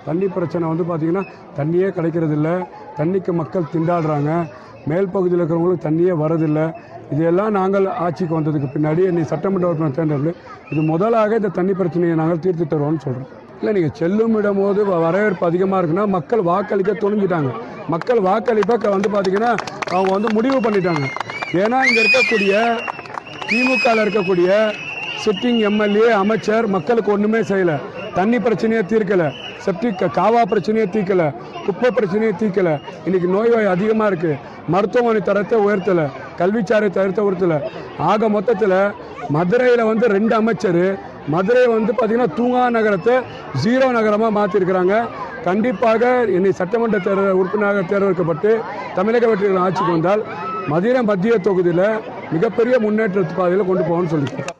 தண்ணி பிரச்சனை வந்து பார்த்திங்கன்னா தண்ணியே கிடைக்கிறதில்ல, தண்ணிக்கு மக்கள் திண்டாடுறாங்க, மேல் பகுதியில் இருக்கிறவங்களுக்கு தண்ணியே வரதில்லை. இதையெல்லாம் நாங்கள் ஆட்சிக்கு வந்ததுக்கு பின்னாடி இன்னைக்கு சட்டமன்ற உறுப்பினர் தேர்ந்தெடுப்பு இது முதலாக இந்த தண்ணி பிரச்சனையை நாங்கள் தீர்த்து தருவோம்னு சொல்கிறோம். இல்லை, நீங்கள் செல்லும் இடம்போது வரவேற்பு அதிகமாக இருக்குன்னா மக்கள் வாக்களிக்க துணிஞ்சிட்டாங்க. மக்கள் வாக்களிப்பை வந்து பார்த்திங்கன்னா அவங்க வந்து முடிவு பண்ணிட்டாங்க. ஏன்னா இங்கே இருக்கக்கூடிய திமுகவில் இருக்கக்கூடிய சிட்டிங் எம்எல்ஏ அமைச்சர் மக்களுக்கு ஒன்றுமே செய்யலை. தண்ணி பிரச்சனையை தீர்க்கலை, செப்டிக் காவா பிரச்சனையை தீர்க்கலை, குப்பை பிரச்சனையை தீர்க்கலை. இன்றைக்கி நோய்வாய் அதிகமாக இருக்குது, மருத்துவமனை தரத்தை உயர்த்தலை, கல்விச்சாரை தரத்தை உயர்த்தலை. ஆக மொத்தத்தில் மதுரையில் வந்து 2 அமைச்சர் மதுரை வந்து பார்த்திங்கன்னா தூங்கா நகரத்தை 0 நகரமாக மாற்றிருக்கிறாங்க. கண்டிப்பாக இன்னைக்கு சட்டமன்ற உறுப்பினராக தேர்ந்தெடுக்கப்பட்டு தமிழக வெற்றிகள் ஆட்சிக்கு வந்தால் மதுரை மத்திய தொகுதியில் மிகப்பெரிய முன்னேற்ற பாதையில் கொண்டு போகணும்னு சொல்லியிருக்கேன்.